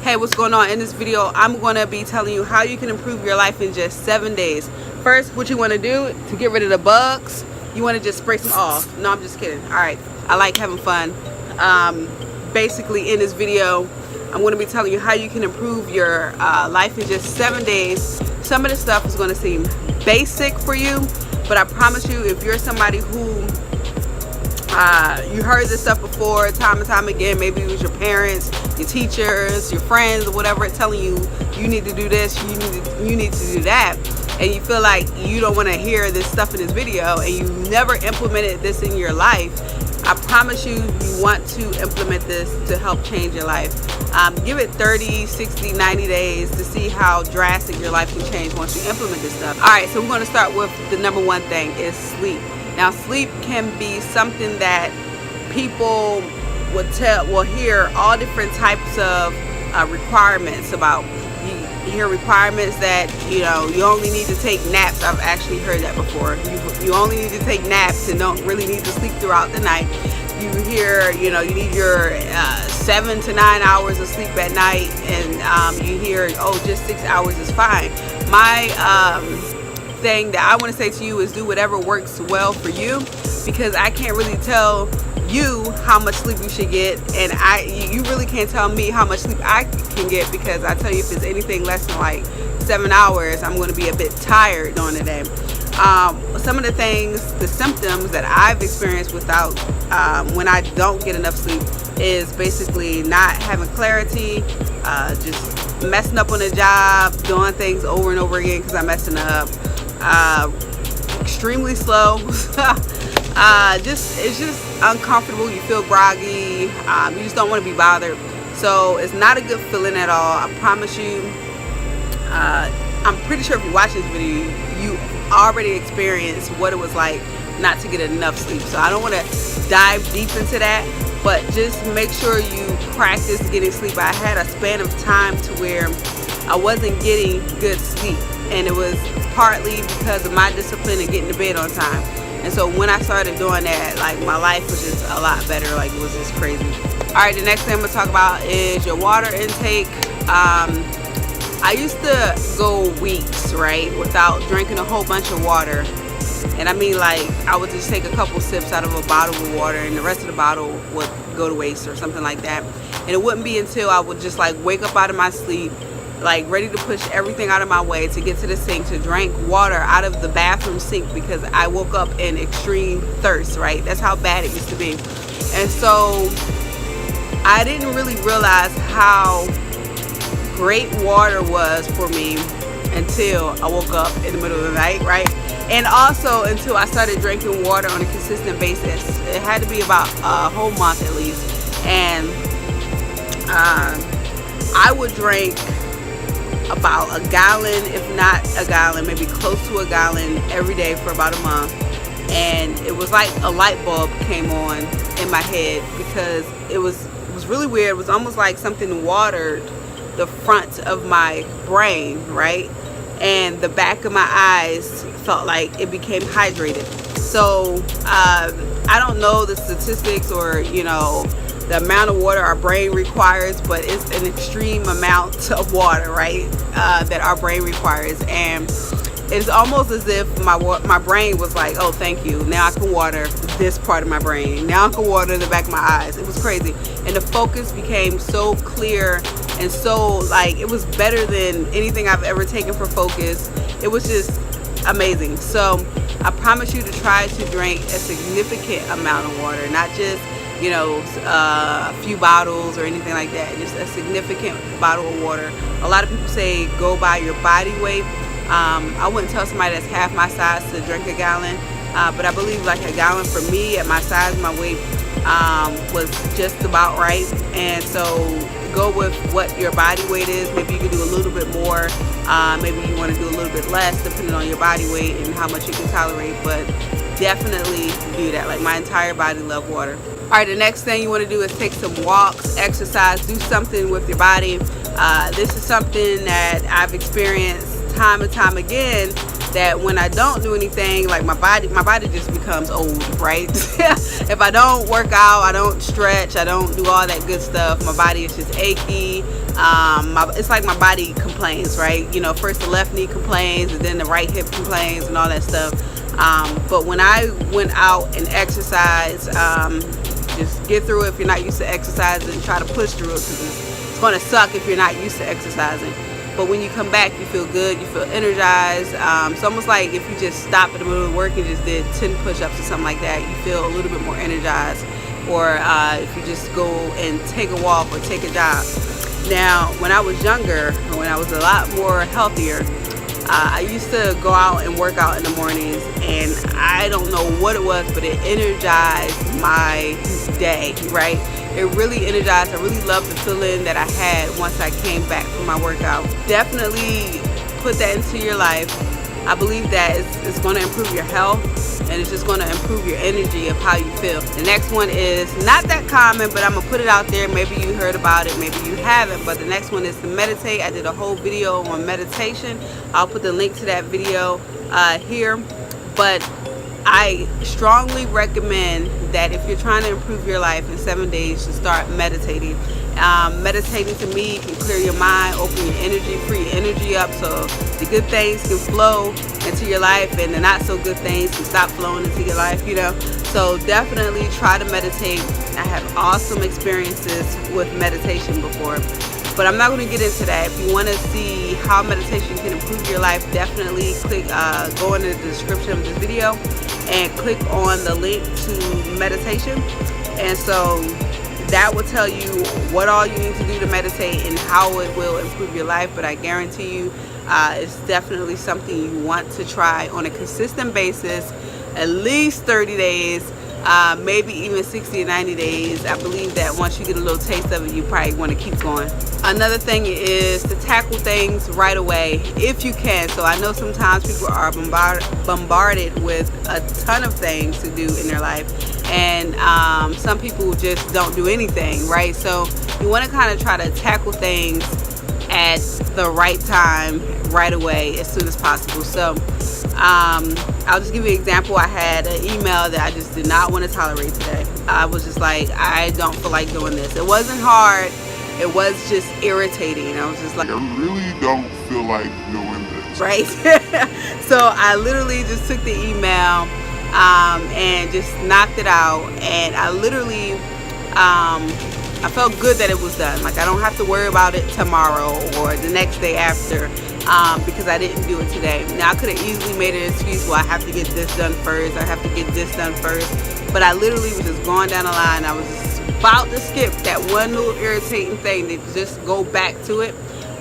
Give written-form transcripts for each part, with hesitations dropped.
Hey, what's going on? In this video, I'm going to be telling you how you can improve your life in just 7 days. First, what you want to do to get rid of the bugs, you want to just spray some off. No, I'm just kidding. Alright, I like having fun. Basically, in this video, I'm going to be telling you how you can improve your life in just 7 days. Some of the stuff is going to seem basic for you, but I promise you, if you're somebody who you heard this stuff before time and time again, maybe it was your parents, your teachers, your friends, or whatever, telling you you need to do this, you need to do that, and you feel like you don't want to hear this stuff in this video, and you never implemented this in your life, I promise you, you want to implement this to help change your life. Give it 30, 60, 90 days to see how drastic your life can change once you implement this stuff. Alright, so we're going to start with the number one thing, is sleep. Now, sleep can be something that people will hear all different types of requirements about. You hear requirements that, you know, you only need to take naps. I've actually heard that before. You only need to take naps and don't really need to sleep throughout the night. You hear, you know, you need your 7 to 9 hours of sleep at night, and you hear, oh, just 6 hours is fine. My thing that I want to say to you is do whatever works well for you, because I can't really tell you how much sleep you should get, and you really can't tell me how much sleep I can get, because I tell you, if it's anything less than like 7 hours, I'm going to be a bit tired during the day. Some of the things, the symptoms that I've experienced without when I don't get enough sleep is basically not having clarity, just messing up on the job, doing things over and over again because I'm messing up, extremely slow. It's just uncomfortable. You feel groggy. You just don't want to be bothered. So it's not a good feeling at all. I promise you. I'm pretty sure if you watch this video, you already experienced what it was like not to get enough sleep. So I don't want to dive deep into that, but just make sure you practice getting sleep. I had a span of time to where I wasn't getting good sleep, and it was partly because of my discipline and getting to bed on time. And so when I started doing that, like, my life was just a lot better. Like, it was just crazy. Alright, the next thing I'm going to talk about is your water intake. I used to go weeks, right, without drinking a whole bunch of water. And I mean, like, I would just take a couple sips out of a bottle of water, and the rest of the bottle would go to waste or something like that. And it wouldn't be until I would just, like, wake up out of my sleep, like, ready to push everything out of my way to get to the sink to drink water out of the bathroom sink, because I woke up in extreme thirst, right? That's how bad it used to be. And so I didn't really realize how great water was for me until I woke up in the middle of the night, right? And also until I started drinking water on a consistent basis. It had to be about a whole month at least. And I would drink about a gallon, if not a gallon, maybe close to a gallon every day for about a month. And it was like a light bulb came on in my head, because it was really weird. It was almost like something watered the front of my brain, right? And the back of my eyes felt like it became hydrated. So I don't know the statistics or, you know, the amount of water our brain requires, but it's an extreme amount of water, right, that our brain requires. And it's almost as if my brain was like, oh, thank you, now I can water this part of my brain, now I can water the back of my eyes. It was crazy. And the focus became so clear, and so, like, it was better than anything I've ever taken for focus. It was just amazing. So I promise you to try to drink a significant amount of water, not just, you know, a few bottles or anything like that. Just a significant bottle of water. A lot of people say go by your body weight. I wouldn't tell somebody that's half my size to drink a gallon, but I believe like a gallon for me at my size, my weight, was just about right. And so go with what your body weight is. Maybe you can do a little bit more, maybe you want to do a little bit less depending on your body weight and how much you can tolerate, but definitely do that. Like, my entire body loves water. Alright, the next thing you want to do is take some walks, exercise, do something with your body. This is something that I've experienced time and time again, that when I don't do anything, like my body just becomes old, right? If I don't work out, I don't stretch, I don't do all that good stuff, my body is just achy. It's like my body complains, right? You know, first the left knee complains, and then the right hip complains, and all that stuff. But when I went out and exercised, just get through it. If you're not used to exercising, try to push through it, because it's going to suck if you're not used to exercising. But when you come back, you feel good, you feel energized. It's almost like if you just stop in the middle of work and just did 10 push-ups or something like that, you feel a little bit more energized. Or if you just go and take a walk or take a jog. Now, when I was younger, when I was a lot more healthier, I used to go out and work out in the mornings, and I don't know what it was, but it energized my day, right? It really energized. I really loved the feeling that I had once I came back from my workout. Definitely put that into your life. I believe that it's going to improve your health, and it's just going to improve your energy of how you feel. The next one is not that common, but I'm going to put it out there. Maybe you heard about it, maybe you haven't, but the next one is to meditate. I did a whole video on meditation. I'll put the link to that video here. But I strongly recommend that if you're trying to improve your life in 7 days, to start meditating. Meditating to me can clear your mind, open your energy, free your energy up, so the good things can flow into your life and the not so good things can stop flowing into your life, you know. So definitely try to meditate. I have awesome experiences with meditation before, but I'm not going to get into that. If you want to see how meditation can improve your life, definitely go into the description of this video and click on the link to meditation. And so that will tell you what all you need to do to meditate and how it will improve your life. But I guarantee you, it's definitely something you want to try on a consistent basis, at least 30 days, maybe even 60 or 90 days. I believe that once you get a little taste of it, you probably want to keep going. Another thing is to tackle things right away if you can. So I know sometimes people are bombarded with a ton of things to do in their life, and some people just don't do anything, right? So you want to kind of try to tackle things at the right time, right away, as soon as possible. So I'll just give you an example. I had an email that I just did not want to tolerate today. I was just like, I don't feel like doing this. It wasn't hard, it was just irritating. I was just like, I really don't feel like doing this. Right? So I literally just took the email and just knocked it out, and I literally I felt good that it was done. Like, I don't have to worry about it tomorrow or the next day after, because I didn't do it today. Now, I could have easily made an excuse, well, I have to get this done first, I have to get this done first, but I literally was just going down the line. I was just about to skip that one little irritating thing to just go back to it.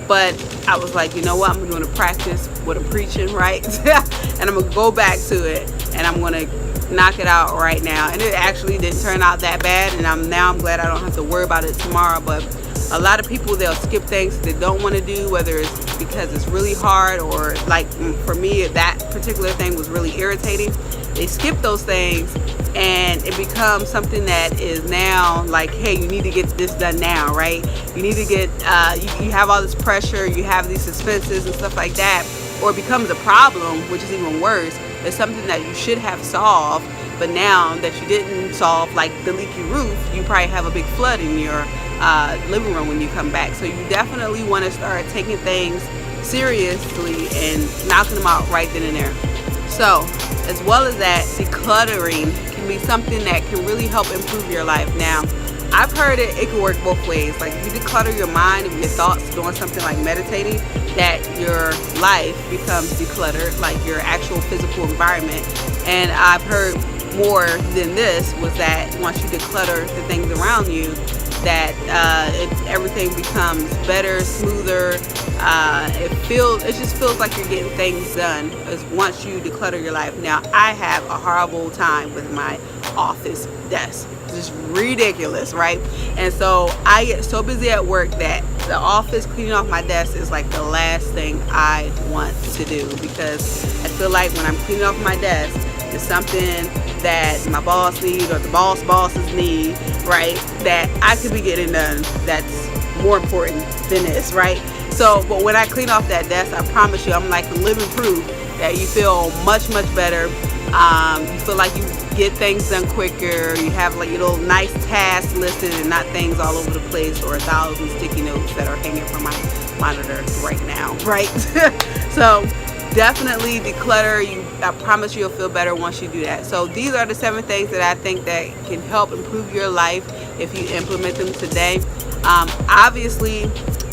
But I was like, you know what, I'm going to practice what I'm preaching, right? And I'm going to go back to it, and I'm going to knock it out right now. And it actually didn't turn out that bad, and I'm glad I don't have to worry about it tomorrow. But a lot of people, they'll skip things they don't want to do, whether it's because it's really hard, or like for me, that particular thing was really irritating. They skip those things, and it becomes something that is now like, hey, you need to get this done now, right? You need to get, you have all this pressure, you have these expenses and stuff like that, or it becomes a problem, which is even worse. It's something that you should have solved, but now that you didn't solve, like the leaky roof, you probably have a big flood in your living room when you come back. So you definitely want to start taking things seriously and knocking them out right then and there. So, as well as that, decluttering can be something that can really help improve your life. Now, I've heard it can work both ways. Like, if you declutter your mind and your thoughts doing something like meditating, that your life becomes decluttered, like your actual physical environment. And I've heard more than this was that once you declutter the things around you, that everything becomes better, smoother. It just feels like you're getting things done as once you declutter your life. Now, I have a horrible time with my office desk. It's just ridiculous, right? And so I get so busy at work that the office, cleaning off my desk, is like the last thing I want to do, because I feel like when I'm cleaning off my desk, it's something that my boss needs, or the bosses need, right, that I could be getting done that's more important than this, right? So, but when I clean off that desk, I promise you, I'm like living proof that you feel much better. You feel like you get things done quicker. You have like your little nice tasks listed and not things all over the place or 1,000 sticky notes that are hanging from my monitor right now, right? So definitely declutter. I promise you'll feel better once you do that. So these are the 7 things that I think that can help improve your life if you implement them today. Obviously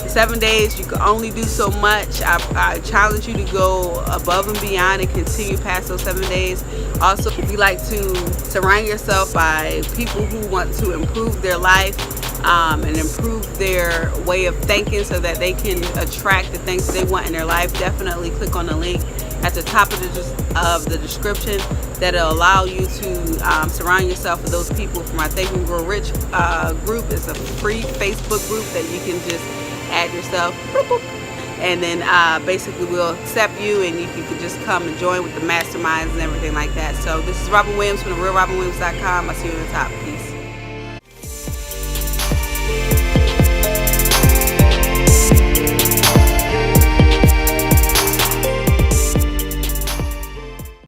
7 days, you can only do so much. I challenge you to go above and beyond and continue past those 7 days. Also, if you like to surround yourself by people who want to improve their life and improve their way of thinking so that they can attract the things that they want in their life, definitely click on the link at the top of the description. That'll allow you to surround yourself with those people from our Think and Grow Rich group. It's a free Facebook group that you can just add yourself, and then basically we'll accept you and you can just come and join with the masterminds and everything like that. So this is Robin Williams from therealrobinwilliams.com. I'll see you on the top.